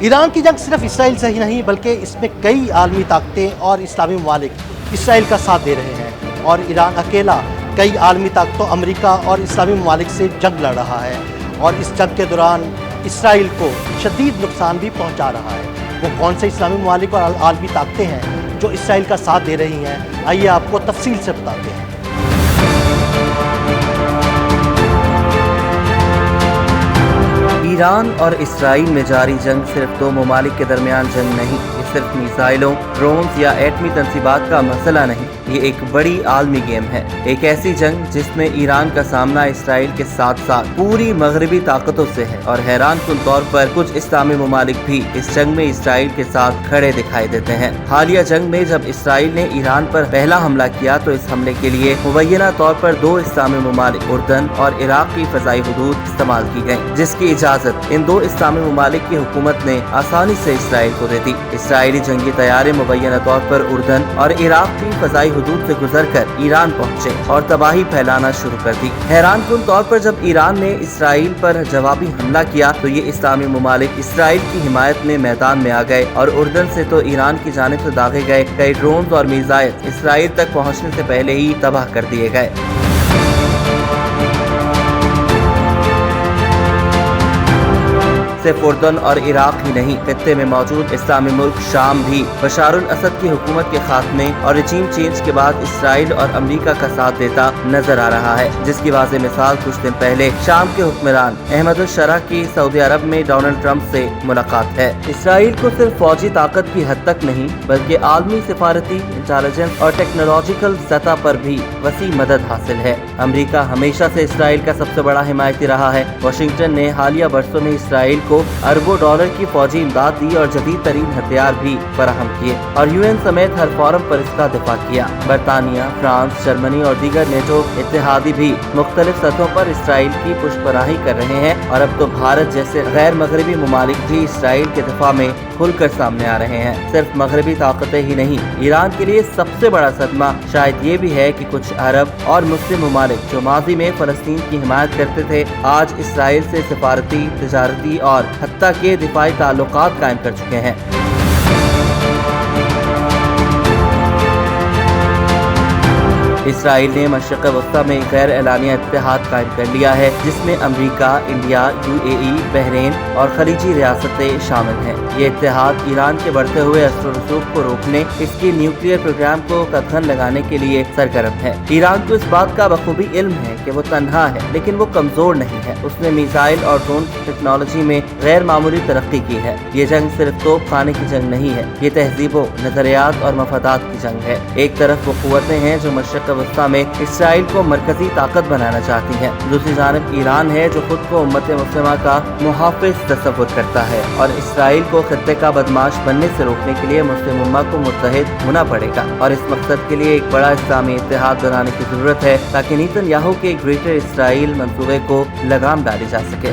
Iran की जंग सिर्फ इसराइल से ही नहीं बल्कि इसमें कई आलमी ताकतें और इस्लामी ममालिक इसराइल का साथ दे रहे हैं और ईरान अकेला कई आलमी ताकतों अमेरिका और इस्लामी ममालिक से जंग लड़ रहा है और इस जंग के दौरान इसराइल को शदीद नुकसान भी पहुंचा रहा है। वो कौन से इस्लामी ममालिक और आलमी ताकतें हैं जो इसराइल का साथ दे रही हैं, आइए आपको तफसील से बताते हैं। ईरान और इसराइल में जारी जंग सिर्फ दो ममालिक के दरमियान जंग नहीं, ये सिर्फ मिसाइलों, ड्रोन्स या एटमी तनसीबात का मसला नहीं, ये एक बड़ी आलमी गेम है। एक ऐसी जंग जिसमें ईरान का सामना इसराइल के साथ साथ पूरी मगरबी ताकतों से है और हैरान कुन तौर पर कुछ इस्लामी ममालिक भी इस जंग में इसराइल के साथ खड़े दिखाई देते हैं। हालिया जंग में जब इसराइल ने ईरान पर पहला हमला किया तो इस हमले के लिए मुबैना तौर पर दो इस्लामी ममालिक उर्दन और इराक की फजाई हुदूद इस्तेमाल की गयी, जिसकी इजाजत इन दो इस्लामी ममालिक की हुकूमत ने आसानी से इसराइल को दे दी। इसराइली जंगी तैयारे मुबैना तौर पर उर्दन और इराक की फजाई हुदूद से गुजरकर ईरान पहुंचे और तबाही फैलाना शुरू कर दी। हैरान कुन तौर पर जब ईरान ने इसराइल पर जवाबी हमला किया तो ये इस्लामी ममालिक इसराइल की हिमायत में मैदान में आ गए और उर्दन से तो ईरान की जानिब से दागे गए कई ड्रोन और मिसाइल इसराइल तक पहुँचने से पहले ही तबाह कर दिए गए। सिर्फ उर्दन और इराक ही नहीं, खत्ते में मौजूद इस्लामी मुल्क शाम भी बशारुल असद की हुकूमत के खात्मे और रजीम चेंज के बाद इसराइल और अमेरिका का साथ देता नजर आ रहा है, जिसकी वाज़ेह मिसाल कुछ दिन पहले शाम के हुक्मरान अहमद शरा की सऊदी अरब में डोनाल्ड ट्रंप से मुलाकात है। इसराइल को सिर्फ फौजी ताकत की हद तक नहीं बल्कि आलमी सिफारती, इंटेलिजेंस और टेक्नोलॉजिकल सतह पर भी वसी मदद हासिल है। अमेरिका हमेशा से इसराइल का सबसे बड़ा हिमायती रहा है। वाशिंगटन ने हालिया बरसों में इसराइल को अरबों डॉलर की फौजी इमदाद दी और जदीद तरीन हथियार भी फराहम किए और यूएन समेत हर फोरम पर इसका दिफा किया। बरतानिया, फ्रांस, जर्मनी और दीगर नेटो इत्तेहादी भी मुख्तलिफ सतहों पर इसराइल की पुष्पराही कर रहे हैं और अब तो भारत जैसे गैर मगरबी ममालिक भी इसराइल के दिफा में खुलकर सामने आ रहे हैं। सिर्फ मगरबी ताकतें ही नहीं, ईरान के लिए सबसे बड़ा सदमा शायद ये भी है कि कुछ अरब और मुस्लिम ममालिक जो माजी में फलस्तीन की हिमायत करते थे, आज इसराइल से सिफारती, तिजारती और हत्ता के दिफाई ताल्लुकात कायम कर चुके हैं। इसराइल ने मशरिक़ वस्ता में गैर एलानिया इत्तेहाद कायम कर लिया है जिसमें अमेरिका, इंडिया, यूएई, बहरीन और खलीजी रियासतें शामिल हैं। ये इत्तेहाद ईरान के बढ़ते हुए असर व रसूख को रोकने, इसके न्यूक्लियर प्रोग्राम को कदगन लगाने के लिए सरगर्म है। ईरान को इस बात का बखूबी इल्म है कि वो तन्हा है लेकिन वो कमजोर नहीं है। उसने मिसाइल और ड्रोन टेक्नोलॉजी में गैर मामूली तरक्की की है। ये जंग सिर्फ तोप खाने की जंग नहीं है, ये तहजीबों, नजरियात और मफादात की जंग है। एक तरफ वो कुव्वतें हैं जो मशरिक़ वस्ता में इसराइल को मरकजी ताकत बनाना चाहती हैं, दूसरी जानिब ईरान है जो खुद को उम्मत मुस्लिमा का मुहाफिज तस्वुर करता है और इसराइल को खत्ते का बदमाश बनने से रोकने के लिए मुस्लिम उम्मा को मुत्तहिद होना पड़ेगा और इस मकसद के लिए एक बड़ा इस्लामी इत्तेहाद बनाने की जरूरत है ताकि नेतन्याहू के ग्रेटर इसराइल मंसूबे को लगाम डाली जा सके।